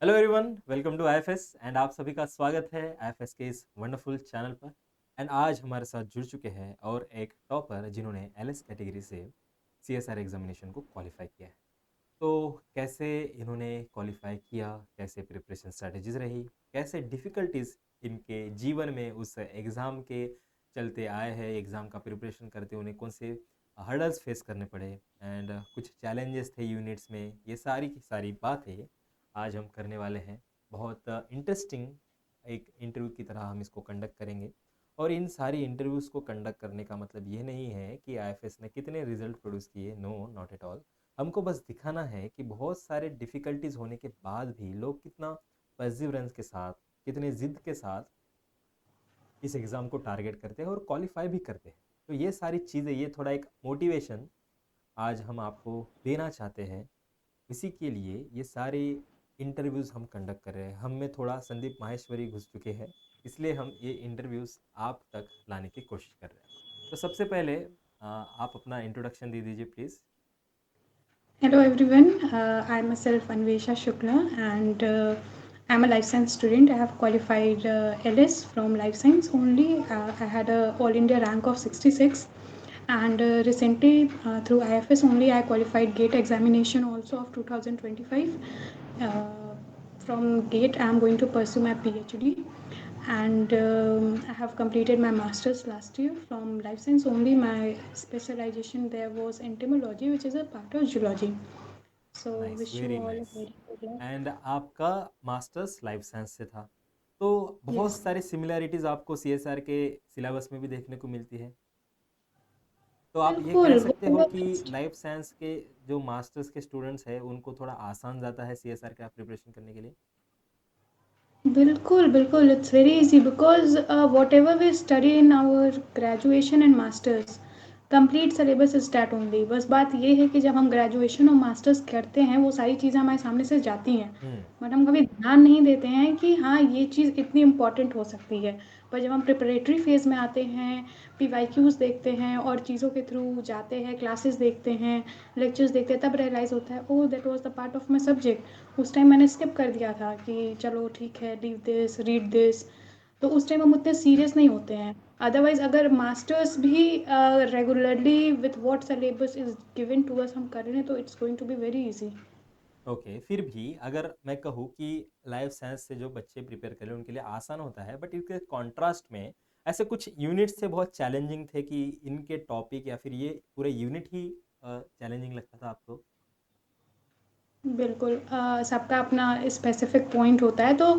Hello everyone, welcome to IFS and आप सभी का स्वागत है आईएफएस के इस वंडरफुल चैनल पर। एंड आज हमारे साथ जुड़ चुके हैं और एक टॉपर जिन्होंने एलएस कैटेगरी से सीएसआर एग्जामिनेशन को क्वालिफाई किया है। तो कैसे इन्होंने क्वालिफाई किया, कैसे प्रिपरेशन स्ट्रैटेजीज रही, कैसे डिफ़िकल्टीज इनके जीवन में उस एग्ज़ाम के चलते आए हैं, एग्ज़ाम का प्रिपरेशन करते उन्हें कौन से हर्डल्स फेस करने पड़े एंड कुछ चैलेंजेस थे यूनिट्स में, ये सारी की सारी बातें आज हम करने वाले हैं। बहुत इंटरेस्टिंग एक इंटरव्यू की तरह हम इसको कंडक्ट करेंगे। और इन सारी इंटरव्यूज़ को कंडक्ट करने का मतलब ये नहीं है कि आईएफएस ने कितने रिजल्ट प्रोड्यूस किए, नो नॉट एट ऑल। हमको बस दिखाना है कि बहुत सारे डिफ़िकल्टीज होने के बाद भी लोग कितना परसिवरेंस के साथ, कितने ज़िद के साथ इस एग्ज़ाम को टारगेट करते हैं और क्वालिफाई भी करते हैं। तो ये सारी चीज़ें, ये थोड़ा एक मोटिवेशन आज हम आपको देना चाहते हैं। इसी के लिए ये सारे इंटरव्यूज़ हम कंडक्ट कर रहे हैं। हम में थोड़ा संदीप माहेश्वरी घुस चुके हैं, इसलिए हम ये इंटरव्यूज़ आप तक लाने की कोशिश कर रहे हैं। तो सबसे पहले आप अपना इंट्रोडक्शन दे दीजिए please. Hello everyone, I'm myself Anvesha Shukla and I'm a life science student. I have qualified LS from life science only. I had a all India rank of 66 and recently through IFS only I qualified GATE examination also of 2025. Uh, from GATE I am going to pursue my PhD and I have completed my master's last year from life science only. My specialization there was entomology, which is a part of zoology. So nice, wish you very all a nice. very good luck. And आपका masters life science से था, तो बहुत Yes, सारी similarities आपको CSR के syllabus में भी देखने को मिलती है। तो आप ये कह बिल्कुल सकते हो whatever कि is लाइफ साइंस के जो मास्टर्स के स्टूडेंट्स हैं उनको थोड़ा आसान जाता है सीएसआर का प्रिपरेशन करने के लिए। बिल्कुल, बिल्कुल, it's very easy because whatever we study in our graduation and masters, complete syllabus is that only. बस बात ये है कि जब हम ग्रेजुएशन और मास्टर्स करते हैं वो सारी चीज़ें हमारे सामने से जाती हैं, हम्म। बट हम कभी ध्यान नहीं देते हैं कि हाँ ये चीज़ इतनी इम्पोर्टेंट हो सकती है। पर जब हम प्रिपरेटरी फेज़ में आते हैं, पीवाईक्यूज़ देखते हैं और चीज़ों के थ्रू जाते हैं, क्लासेस देखते हैं, लेक्चर्स देखते हैं, तब रियलाइज़ होता है oh that was the part of my subject. उस टाइम मैंने स्किप कर दिया था कि चलो ठीक है, लीव दिस, रीड दिस। तो उस टाइम हम उतने सीरियस नहीं होते हैं। अदरवाइज अगर मास्टर्स भी regularly with what syllabus is given to us हम कर रहे हैं तो it's going to be very easy. Okay, फिर भी अगर मैं कहूँ कि लाइफ साइंस से जो बच्चे प्रिपेयर कर रहे हैं उनके लिए आसान होता है, बट इसके कॉन्ट्रास्ट में ऐसे कुछ यूनिट्स थे बहुत चैलेंजिंग थे कि इनके टॉपिक या फिर ये पूरे यूनिट ही चैलेंजिंग लगता था आपको। बिल्कुल सबका अपना स्पेसिफिक पॉइंट होता है तो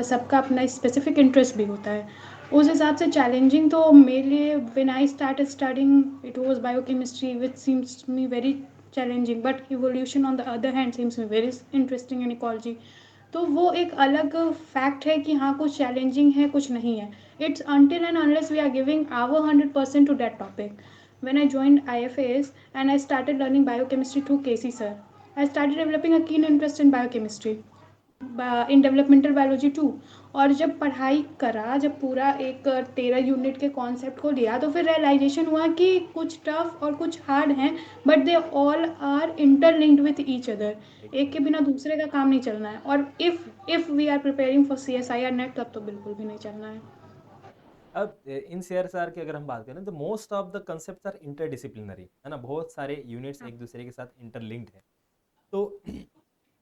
सबका अपना स्पेसिफिक इंटरेस्ट भी होता है। उस हिसाब से चैलेंजिंग तो मेरे लिए when I started studying it was biochemistry which seems me very challenging but evolution on the other hand seems me very interesting in ecology. तो वो एक अलग फैक्ट है कि हाँ कुछ चैलेंजिंग है कुछ नहीं है। It's until and unless we are giving our 100% to that topic. When I joined IFAS and I started learning biochemistry through Casey sir, I started developing a keen interest in biochemistry, in developmental biology too. और जब पढ़ाई करा, जब पूरा एक 13 unit के concept को लिया तो फिर रियलाइजेशन हुआ कि कुछ टफ और कुछ हार्ड हैं, but they all are interlinked with each other. एक के एग्जैक्टली। बिना दूसरे का काम नहीं चलना है और if we are preparing for CSIR NET तब तो बिल्कुल भी नहीं चलना है। अब इन सीआरएसआर की अगर हम बात करें तो most of the concept are interdisciplinary, है ना, बहुत सारे यूनिट्स हाँ एक दूसरे के साथ इंटरलिंक्ड है। तो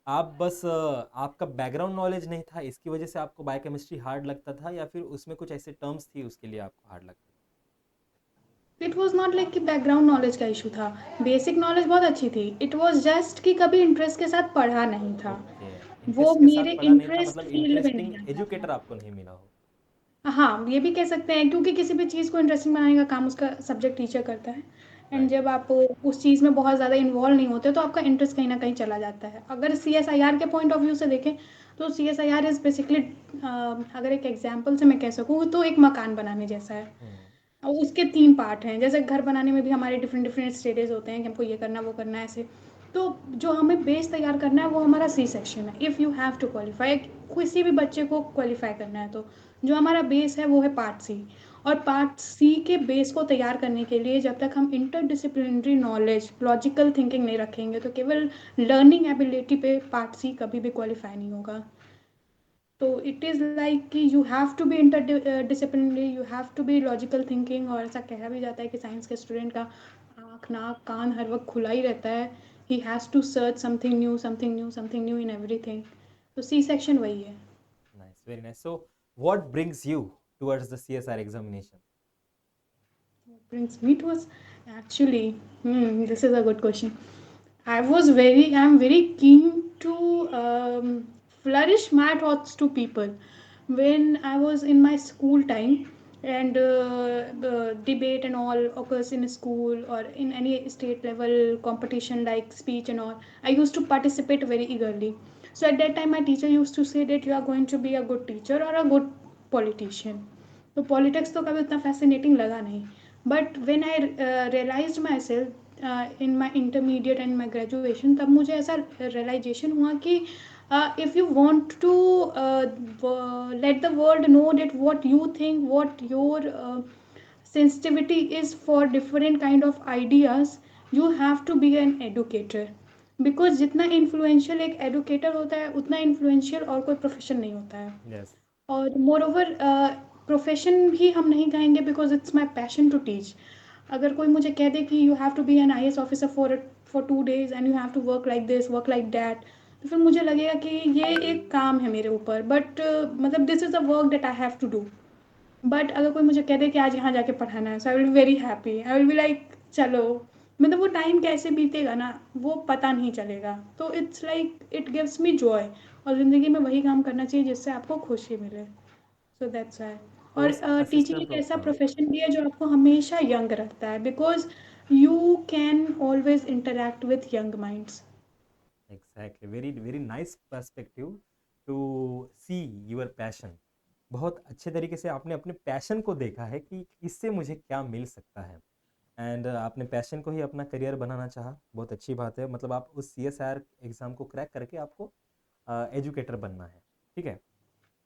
आप बस आपका बैकग्राउंड नॉलेज नहीं था इसकी वजह से आपको बायोकेमिस्ट्री हार्ड लगता था, या फिर उसमें कुछ ऐसे टर्म्स थी उसके लिए आपको हार्ड लगता इट वॉज नॉट लाइक कि बैकग्राउंड नॉलेज का इशू था। बेसिक नॉलेज बहुत अच्छी थी, इट वॉज जस्ट कि कभी इंटरेस्ट के साथ पढ़ा नहीं था? था। ओके। वो इंटरेस्ट के मेरे साथ पढ़ा नहीं था, इंटरेस्ट मतलब फील्ड में इंटरेस्टिंग नहीं आता था। एजुकेटर आपको नहीं मिला हो। हाँ, ये भी कह सकते हैं क्योंकि किसी भी चीज़ को इंटरेस्टिंग बनाने का काम उसका सब्जेक्ट टीचर करता है। And right. जब आप उस चीज़ में बहुत ज़्यादा इन्वॉल्व नहीं होते तो आपका इंटरेस्ट कहीं न कहीं चला जाता है। अगर CSIR के पॉइंट ऑफ व्यू से देखें तो CSIR इज़ बेसिकली अगर एक एग्ज़ाम्पल से मैं कह सकूँ तो एक मकान बनाने जैसा है। हम्म। और उसके 3 पार्ट हैं, जैसे घर बनाने में भी हमारे डिफरेंट डिफरेंट स्टेजेस होते हैं कि हमको ये करना वो करना है ऐसे। तो जो हमें बेस तैयार करना है वो हमारा सी सेक्शन है। If you have to qualify, किसी भी बच्चे को क्वालिफाई करना है तो जो हमारा बेस है वो है पार्ट सी। और पार्ट सी के बेस को तैयार करने के लिए जब तक हम इंटरडिसिप्लिनरी नॉलेज, लॉजिकल थिंकिंग नहीं रखेंगे तो केवल लर्निंग एबिलिटी पे पार्ट सी कभी भी क्वालिफाई नहीं होगा। तो इट इज़ लाइक कि you have to be interdisciplinary, you have to be logical thinking. और ऐसा कहा भी जाता है कि साइंस के स्टूडेंट का आँख नाक कान हर वक्त खुला ही रहता है। He has to search something new, something new, something new in everything. तो सी सेक्शन वही है। Nice, very nice. So what brings you towards the CSR examination? Brings me to us actually. This is a good question. I'm very keen to flourish my thoughts to people. When I was in my school time, and the debate and all occurs in school or in any state level competition like speech and all, I used to participate very eagerly. So at that time, my teacher used to say that you are going to be a good teacher or a good politician. तो politics तो कभी उतना fascinating लगा नहीं, but when I realised myself in my intermediate and my graduation, तब मुझे ऐसा realisation हुआ कि if you want to let the world know that what you think, what your sensitivity is for different kind of ideas, you have to be an educator. Because जितना influential एक educator होता है उतना influential और कोई profession नहीं होता है। यस। और मोर ओवर प्रोफेशन भी हम नहीं कहेंगे because it's my passion to teach. अगर कोई मुझे कह दे कि you have to be an I S officer for 2 days and you have to work like this, work like that, तो फिर मुझे लगेगा कि ये एक काम है मेरे ऊपर, बट मतलब this is a work that I have to do. But अगर कोई मुझे कह दे कि आज यहाँ जाके पढ़ाना है, so I will be very happy, I will be like चलो। मतलब वो टाइम कैसे बीतेगा ना, वो पता नहीं चलेगा। तो it's like it gives me Joy. और ज़िंदगी में वही काम करना चाहिए जिससे आपको खुशी मिले। So that's why. तो और टीचिंग असिस्टेंट एक ऐसा हाँ, प्रोफेशन भी है जो आपको हमेशा यंग रखता है, because you can always interact with young minds. Exactly, very very nice perspective to see your passion. बहुत अच्छे तरीके से आपने अपने पैशन को देखा है कि इससे मुझे क्या मिल सकता है, एंड आपने पैशन को ही अपना करियर बनाना चाहा। बहुत अच्छी बात है, मतलब आप उस सीएसआर एग्ज़ाम को क्रैक करके आपको एजुकेटर बनना है। ठीक है,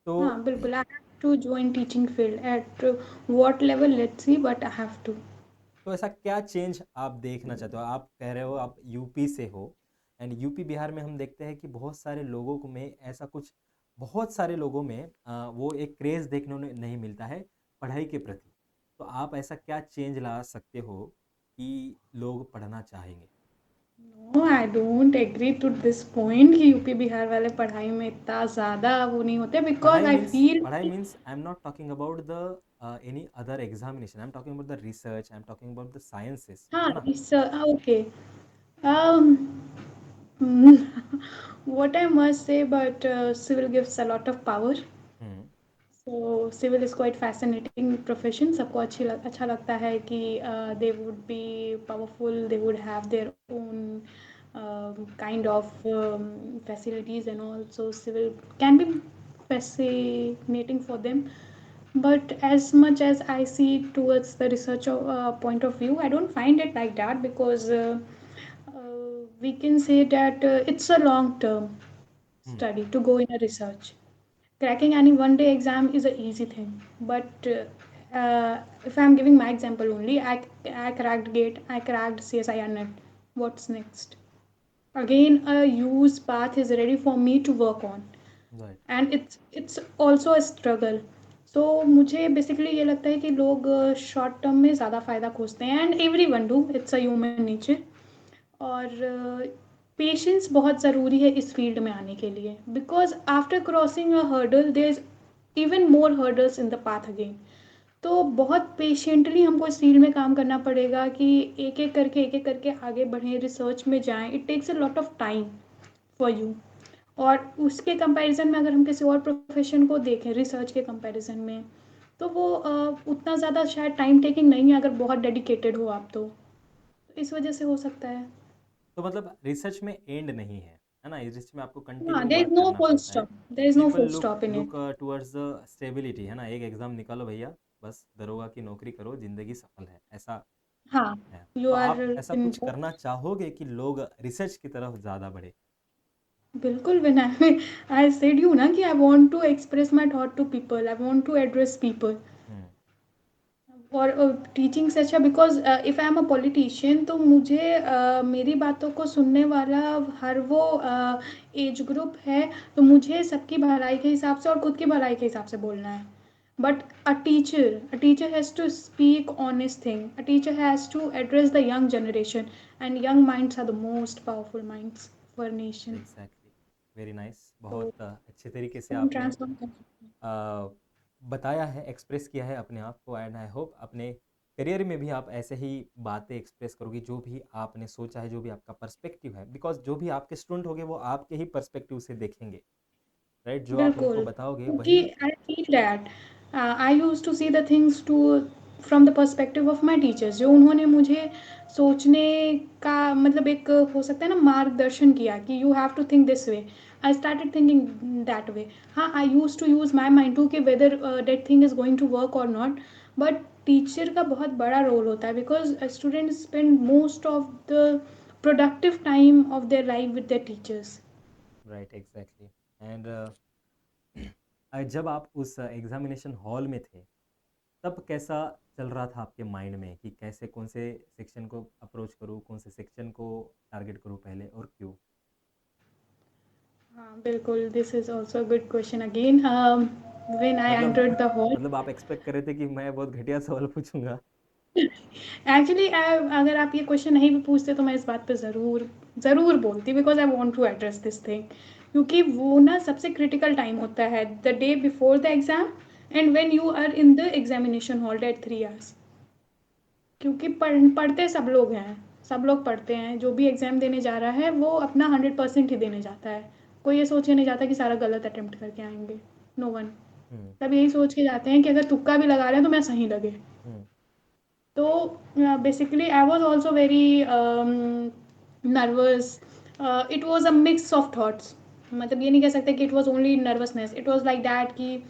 तो हाँ बिल्कुल, I have to join teaching field at what level let's see, but I have to. तो ऐसा क्या चेंज आप देखना चाहते हो? आप कह रहे हो आप यूपी से हो, एंड यूपी बिहार में हम देखते हैं कि बहुत सारे लोगों को में ऐसा कुछ, बहुत सारे लोगों में वो एक क्रेज़ देखने को नहीं मिलता है पढ़ाई के प्रति। तो आप ऐसा क्या चेंज ला सकते हो कि लोग पढ़ना चाहेंगे? No, I don't agree to this point कि यूपी बिहार वाले पढ़ाई में इतना ज़्यादा वो नहीं होते, बिकॉज आई फील पढ़ाई means I am not talking about the any other examination, I am talking about the research, I am talking about the sciences, हाँ है ना? इस okay. What I must say, but civil gives a lot of power. Hmm. So civil is quite fascinating profession. सबको अच्छा लगता है कि they would be powerful, they would have their own kind of facilities and all. So civil can be fascinating for them. But as much as I see towards the research point of view, I don't find it like that, because we can say that it's a long term hmm. study to go in a research. Cracking any one day exam is an easy thing, but if I'm giving my example only, I cracked gate, I cracked CSIR net. What's next? Again a use path is ready for me to work on, right. and it's also a struggle. So मुझे basically ये लगता है कि लोग short term में ज़्यादा फ़ायदा खोजते हैं, and everyone do, it's a human nature. और पेशेंस बहुत ज़रूरी है इस फील्ड में आने के लिए, because after crossing a hurdle there is even more hurdles in the path again. तो बहुत पेशेंटली हमको इस फील्ड में काम करना पड़ेगा कि एक एक करके आगे बढ़ें, रिसर्च में जाएं। It takes a lot of time for you. और उसके कंपैरिजन में अगर हम किसी और प्रोफेशन को देखें रिसर्च के कंपैरिजन में, तो वो उतना ज़्यादा शायद टाइम टेकिंग नहीं है अगर बहुत डेडिकेटेड हो आप तो। इस वजह से हो सकता है। तो मतलब रिसर्च में एंड नहीं है ना? रिसर्च में आपको हाँ, continue there is work no करना फुल पड़ता है। Stop, there is no people full look stop in it. Look towards the stability, है ना? एक एग्जाम निकालो भैया, बस दरोगा की नौकरी करो, जिंदगी सफल है, ऐसा हाँ, है। यू तो आर आप ऐसा इन। कुछ करना चाहोगे कि लोग रिसर्च की तरफ ज़्यादा बढ़े? बिल्कुल, व्हेन आई सेड यू ना कि I want to express my thought to people, I want to address people. Hmm. और टीचिंग से अच्छा, because if I am a politician तो मुझे मेरी बातों को सुनने वाला हर वो एज ग्रुप है, तो मुझे सबकी भलाई के हिसाब से और खुद की भलाई के हिसाब से बोलना है. But a teacher has to speak honest thing. A teacher has to address the young generation, and young minds are the most powerful minds for a nation. Exactly, very nice. तो बहुत अच्छे तरीके से हम आपने ट्रांसफॉर्म कर सकते हैं. अ, बताया है, एक्सप्रेस किया है अपने आप को, एंड आई होप अपने करियर में भी आप ऐसे ही बातें एक्सप्रेस करोगे, जो भी आपने सोचा है, जो भी आपका पर्सपेक्टिव है, बिकॉज जो भी आपके स्टूडेंट होंगे वो आपके ही पर्सपेक्टिव से देखेंगे, राइट? जो आप उनको बिल्कुल, बताओगे क्योंकि वही। I feel that I used to see the things to from the perspective of my teachers, जो उन्होंने मुझे सोचने का मतलब एक हो सकता है ना मार्गदर्शन किया कि you have to think this way. I started thinking that way. हाँ, I used to use my mind to कि whether that thing is going to work और नॉट. बट टीचर का बहुत बड़ा रोल होता है, because student spend most of the productive time of their life with their teachers. Right, exactly. And जब आप उस एग्जामिनेशन हॉल में थे, तब कैसा चल रहा था आपके माइंड में कि कैसे, कौन से सेक्शन को अप्रोच करूँ, कौन से सेक्शन को टारगेट करूँ पहले, और क्यों? हाँ, बिल्कुल, this is also a good question again. When I मतलब एंटर्ड द हॉल, मतलब आप एक्सपेक्ट कर रहे थे कि मैं बहुत घटिया सवाल पूछूंगा? एक्चुअली अगर आप ये क्वेश्चन नहीं भी पूछते तो मैं इस बात पे ज़रूर बोलती, because I want to address this thing. क्योंकि वो ना सबसे क्रिटिकल टाइम होता है, the day before the exam and when you are in the examination hall date 3 hours. क्योंकि पढ़ते सब लोग हैं, सब लोग पढ़ते हैं. जो भी एग्ज़ाम देने जा रहा है वो अपना 100% ही देने जाता है. कोई ये सोचने नहीं जाता कि सारा गलत अटेम्प्ट करके आएंगे. No one. हम्म। सब यही सोच के जाते हैं कि अगर तुक्का भी लगा रहे हैं तो मैं सही लगे. हम्म। तो basically I was also very nervous. It was a mix of thoughts. मतलब ये नहीं कह सकते कि it was only nervousness. It was like that कि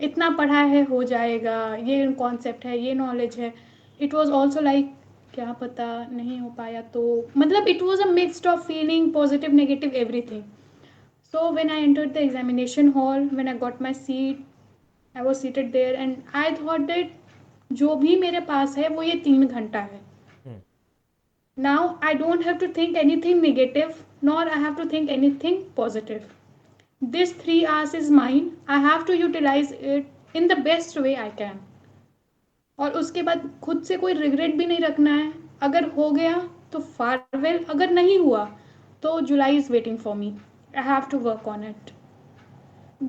इतना पढ़ा है हो जाएगा, ये कॉन्सेप्ट है, ये नॉलेज है. इट वॉज ऑल्सो लाइक क्या पता नहीं हो पाया तो. मतलब it was a mixed of feeling positive negative everything. So when I entered the examination hall, when I got my seat, I was seated there and I thought that जो भी मेरे पास है वो ये 3 घंटा है. हम्म। Now I don't have to think anything negative nor I have to think anything positive. This 3 hours is mine. I have to utilize it in the best way I can. और उसके बाद खुद से कोई रिग्रेट भी नहीं रखना है. अगर हो गया तो फारवेल, अगर नहीं हुआ तो July is waiting for me. I have to work on it.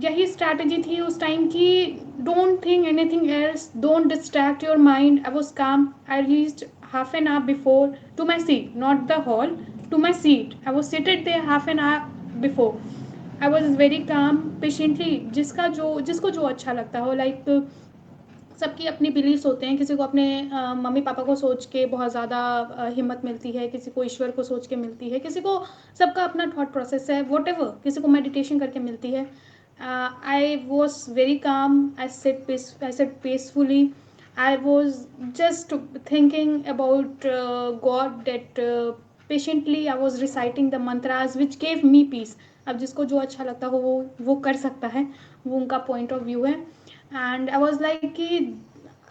यही स्ट्रैटेजी थी उस टाइम की. Don't think anything else, don't distract your mind. I was calm. I reached half an hour before to my seat, not the hall, to my seat. I was seated there half an hour before. I was very calm patiently. जिसको जो अच्छा लगता हो, like सबकी अपनी beliefs होते हैं. किसी को अपने मम्मी पापा को सोच के बहुत ज़्यादा हिम्मत मिलती है, किसी को ईश्वर को सोच के मिलती है, किसी को सबका अपना थॉट प्रोसेस है, वॉट एवर, किसी को मेडिटेशन करके मिलती है. आई was very calm. I sat peacefully. I was just thinking about God that patiently I was reciting the mantras which gave me peace. अब जिसको जो अच्छा लगता हो वो कर सकता है, वो उनका पॉइंट ऑफ व्यू है. एंड आई वॉज लाइक कि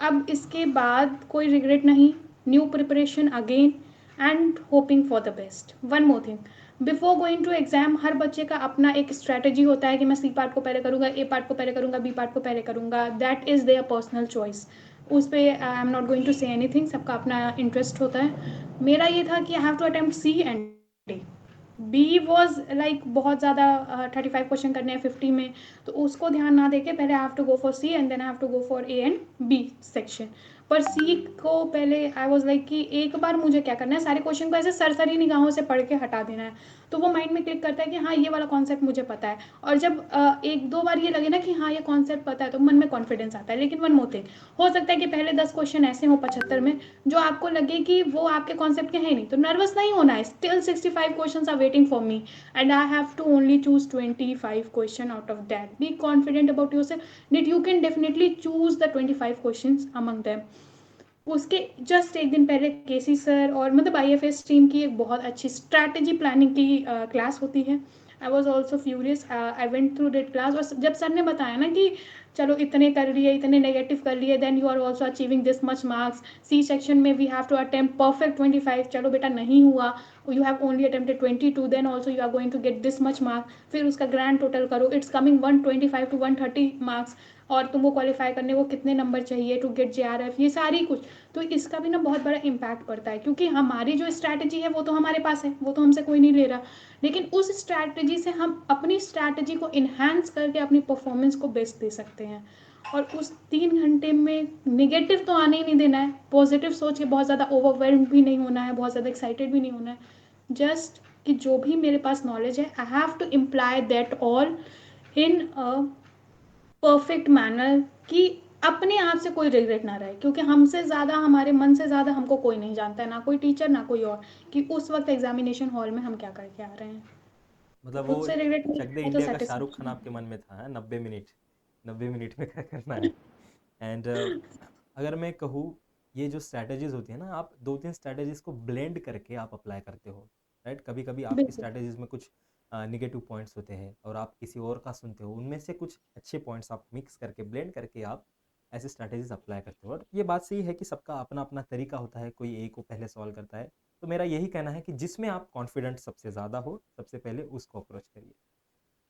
अब इसके बाद कोई रिग्रेट नहीं. New preparation again and hoping for the best. One more thing, before going to exam हर बच्चे का अपना एक स्ट्रैटेजी होता है कि मैं सी पार्ट को पहले करूँगा, ए पार्ट को पहले करूँगा, बी पार्ट को पहले करूँगा. That is their personal choice. उस पर I am not going to say anything. सबका अपना इंटरेस्ट होता है. मेरा ये था कि I have to attempt C and D. B was like बहुत ज़्यादा 35 क्वेश्चन करने हैं 50 में, तो उसको ध्यान ना देके पहले I have to go for C and then I have to go for A and B section. पर सी को पहले आई वॉज लाइक कि एक बार मुझे क्या करना है, सारे क्वेश्चन को ऐसे सरसरी निगाहों से पढ़ के हटा देना है. तो वो माइंड में क्लिक करता है कि हाँ ये वाला कॉन्सेप्ट मुझे पता है. और जब एक दो बार ये लगे ना कि हाँ ये कॉन्सेप्ट पता है तो मन में कॉन्फिडेंस आता है. लेकिन वन मोर थिंग, हो सकता है कि पहले 10 क्वेश्चन ऐसे हों 75 में जो आपको लगे कि वो आपके कॉन्सेप्ट के हैं नहीं, तो नर्वस नहीं होना है. Still 65 question are waiting for me and I have to only choose 25 question out of that. Be confident about yourself that you can definitely choose the 25 questions among them. उसके just एक दिन पहले केसी sir और मतलब IFS team की एक बहुत अच्छी स्ट्रैटेजी प्लानिंग की क्लास होती है. I was also furious. I went through that class और जब सर ने बताया ना कि चलो इतने कर लिए, इतने नेगेटिव कर लिए, then you are also achieving this much marks. C section में we have to attempt perfect 25, चलो बेटा नहीं हुआ, you have only attempted 22, then also you are going to get this much marks. फिर उसका ग्रैंड टोटल करो, it's coming 125 to 130 marks, और तुमको क्वालिफाई करने को कितने नंबर चाहिए टू गेट JRF, ये सारी कुछ। तो इसका भी ना बहुत बड़ा इम्पैक्ट पड़ता है, क्योंकि हमारी जो स्ट्रैटेजी है वो तो हमारे पास है, वो तो हमसे कोई नहीं ले रहा, लेकिन उस स्ट्रैटेजी से हम अपनी स्ट्रैटेजी को इन्हांस करके अपनी परफॉर्मेंस को बेस्ट दे सकते हैं। और उस 3 घंटे में निगेटिव तो आने ही नहीं देना है, पॉजिटिव सोच के बहुत ज़्यादा ओवरवेल्म भी नहीं होना है, बहुत ज़्यादा एक्साइटेड भी नहीं होना है। जस्ट कि जो भी मेरे पास नॉलेज है, I have to imply that all in a perfect manner, कि अपने आप से कोई रिग्रेट ना रहे, क्योंकि हमसे ज़्यादा, हमारे मन से ज़्यादा हमको कोई नहीं जानता है, ना कोई टीचर ना कोई और, कि उस वक्त एग्जामिनेशन हॉल में हम क्या करके आ रहे हैं। तो मतलब खुद वो से रिग्रेट नहीं चक दे है तो इंडिया का शाहरुख खान सेटिस्फेक्शन। आपके मन में था, 90 मिनट, 90 मिनट में क्या करना है। एंड अगर मैं कहूँ, ये जो स्ट्रैटेजीज होती है ना, आप 2-3 स्ट्रैटेजीज को ब्लेंड करके आप अप्लाई करते हो, राइट। कभी कभी आपकी बिल्कुल। स्ट्रैटेजीज में कुछ निगेटिव पॉइंट्स होते हैं और आप किसी और का सुनते हो, उनमें से कुछ अच्छे पॉइंट्स आप मिक्स करके ब्लेंड करके आप ऐसे स्ट्रैटेजीज अप्लाई करते हो। और ये बात सही है कि सबका अपना अपना तरीका होता है, कोई ए को पहले सॉल्व करता है। तो मेरा यही कहना है कि जिसमें आप कॉन्फिडेंट सबसे ज़्यादा हो, सबसे पहले उसको अप्रोच करिए।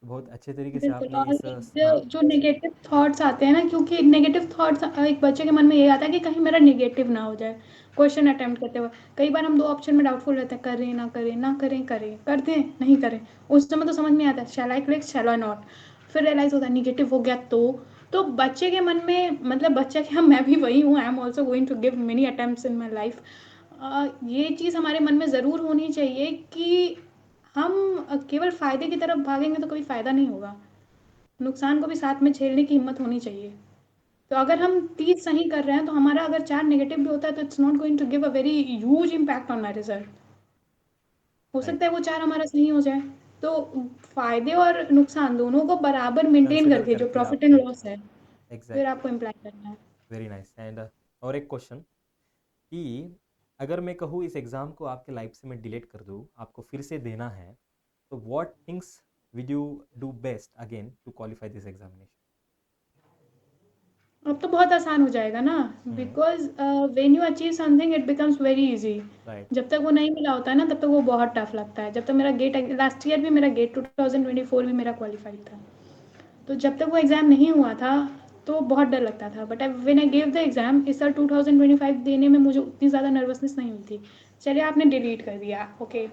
तो बहुत अच्छे तरीके से बिल्कुल। आपने और इस जो हाँ। जो नेगेटिव थॉट्स आते हैं ना, क्योंकि नेगेटिव थॉट्स एक बच्चे के मन में ये आता है कि कहीं मेरा नेगेटिव ना हो जाए क्वेश्चन अटेम्प्ट करते हुए। कई बार हम 2 ऑप्शन में डाउटफुल रहते हैं, करें ना करें, ना करें करें, कर दें नहीं करें। उस समय तो समझ में आता है, shall I click, shall I not. फिर रियलाइज होता है निगेटिव हो गया तो बच्चे के मन में, मतलब बच्चा क्या, मैं भी वही हूँ, I am also going to give many attempts in my life. ये चीज़ हमारे मन में ज़रूर होनी चाहिए कि हम केवल फ़ायदे की तरफ भागेंगे तो कभी फ़ायदा नहीं होगा, नुकसान को भी साथ में झेलने की हिम्मत होनी चाहिए। तो अगर हम 30 सही कर रहे हैं, तो हमारा अगर 4 नेगेटिव भी होता है, तो it's not going to give a very huge impact on my result. हो राइट। सकता है वो 4 हमारा सही हो जाए। तो फ़ायदे और नुकसान दोनों को बराबर मेंटेन कंसिडर करके, जो करके प्रॉफिट एंड आपको। लॉस है, फिर एग्जैक्टली। आपको इम्प्लाई करना है। Very nice. एंड और एक क्वेश्चन कि अगर मैं कहूँ इस एग्ज़ाम को आपके लाइफ से मैं डिलीट कर दूँ, आपको फिर से देना है, तो what things with you do best again to qualify this examination. अब तो बहुत आसान हो जाएगा ना, हम्म। Because when you achieve something it becomes very easy. Right. जब तक वो नहीं मिला होता है ना, तब तक वो बहुत टफ लगता है। जब तक मेरा गेट, लास्ट ईयर भी मेरा गेट 2024 भी मेरा क्वालिफाइड था, तो जब तक वो एग्ज़ाम नहीं हुआ था तो बहुत डर लगता था। But when I gave the exam, इस साल 2025 देने में मुझे उतनी ज़्यादा नर्वसनेस नहीं हुई थी। चलिए आपने डिलीट कर दिया, ओके।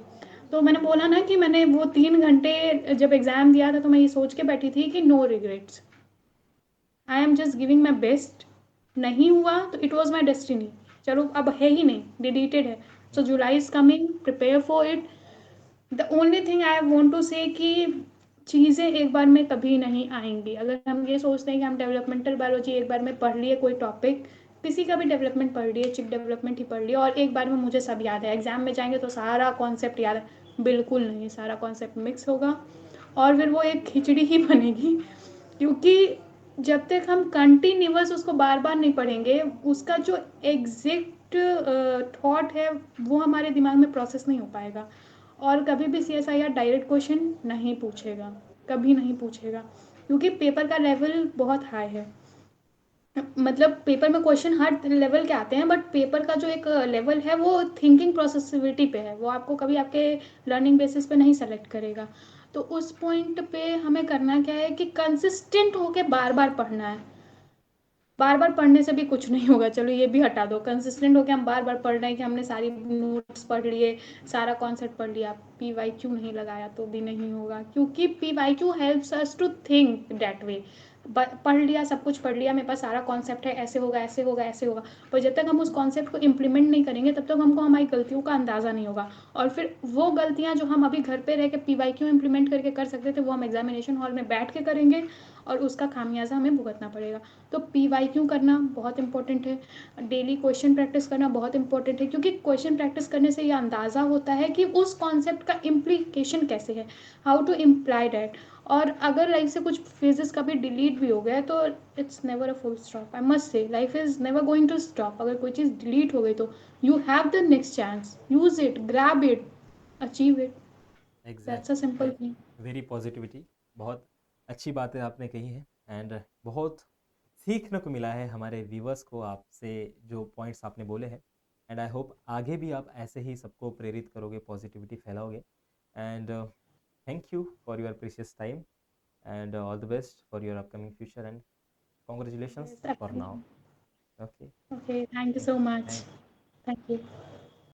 तो मैंने बोला ना कि मैंने वो 3 घंटे जब एग्ज़ाम दिया था, तो मैं ये सोच के बैठी थी कि no regrets, I am just giving my best. नहीं हुआ तो इट वॉज माई डेस्टिनी, चलो अब है ही नहीं, डिलीटेड है। So July is coming, prepare for it. The only thing I want to say कि चीज़ें एक बार में कभी नहीं आएंगी। अगर हम ये सोचते हैं कि हम डेवलपमेंटल बायोलॉजी एक बार में पढ़ लिए, कोई टॉपिक किसी का भी डेवलपमेंट पढ़ लिए, चिक डेवलपमेंट ही पढ़ लिया, और एक बार में मुझे सब याद है, एग्जाम में जाएंगे तो सारा कॉन्सेप्ट याद है, बिल्कुल नहीं। सारा कॉन्सेप्ट मिक्स होगा और फिर वो एक खिचड़ी ही बनेगी, क्योंकि जब तक हम कंटिन्यूअस उसको बार बार नहीं पढ़ेंगे, उसका जो एग्जैक्ट थॉट है वो हमारे दिमाग में प्रोसेस नहीं हो पाएगा। और कभी भी CSIR डायरेक्ट क्वेश्चन नहीं पूछेगा, कभी नहीं पूछेगा, क्योंकि पेपर का लेवल बहुत हाई है। मतलब पेपर में क्वेश्चन हर लेवल के आते हैं, बट पेपर का जो एक लेवल है वो थिंकिंग प्रोसेसिविटी पे है, वो आपको कभी आपके लर्निंग बेसिस पे नहीं सेलेक्ट करेगा। तो उस पॉइंट पे हमें करना क्या है कि कंसिस्टेंट होके बार बार पढ़ना है। बार बार पढ़ने से भी कुछ नहीं होगा, चलो ये भी हटा दो। कंसिस्टेंट होके हम बार बार पढ़ रहे हैं कि हमने सारी नोट्स पढ़ लिए, सारा कॉन्सेप्ट पढ़ लिया, PYQ नहीं लगाया तो भी नहीं होगा, क्योंकि PYQ helps us to think that way. पढ़ लिया, सब कुछ पढ़ लिया, मेरे पास सारा कॉन्सेप्ट है, ऐसे होगा ऐसे होगा ऐसे होगा, पर जब तक हम उस कॉन्सेप्ट को इम्प्लीमेंट नहीं करेंगे, तब तक हमको हमारी गलतियों का अंदाज़ा नहीं होगा। और फिर वो गलतियाँ जो हम अभी घर पे रह के PYQ इम्प्लीमेंट करके कर सकते थे, वो हम एग्जामिनेशन हॉल में बैठ के करेंगे, और उसका खामियाजा हमें भुगतना पड़ेगा। तो PYQ करना बहुत इंपॉर्टेंट है, डेली क्वेश्चन प्रैक्टिस करना बहुत इंपॉर्टेंट है, क्योंकि क्वेश्चन प्रैक्टिस करने से ये अंदाज़ा होता है कि उस कॉन्सेप्ट का इम्प्लीकेशन कैसे है, हाउ टू इम्प्लाई डैट। और अगर लाइफ से कुछ फेजेस कभी डिलीट भी हो गया, तो it's never a full stop. I must say life is never going to stop. अगर कोई चीज़ डिलीट हो गई तो you have the next chance, use it, grab it, achieve it. That's a simple exactly. Thing. Very positivity. बहुत अच्छी बातें आपने कही हैं। एंड बहुत सीखने को मिला है हमारे व्यूवर्स को आपसे, जो पॉइंट्स आपने बोले हैं। एंड आई होप आगे भी आप ऐसे ही सबको प्रेरित करोगे, पॉजिटिविटी फैलाओगे। And thank you for your precious time and all the best for your upcoming future and congratulations Yes, for now. absolutely. Okay, Okay, thank you thank so you. much. Thank Thank you.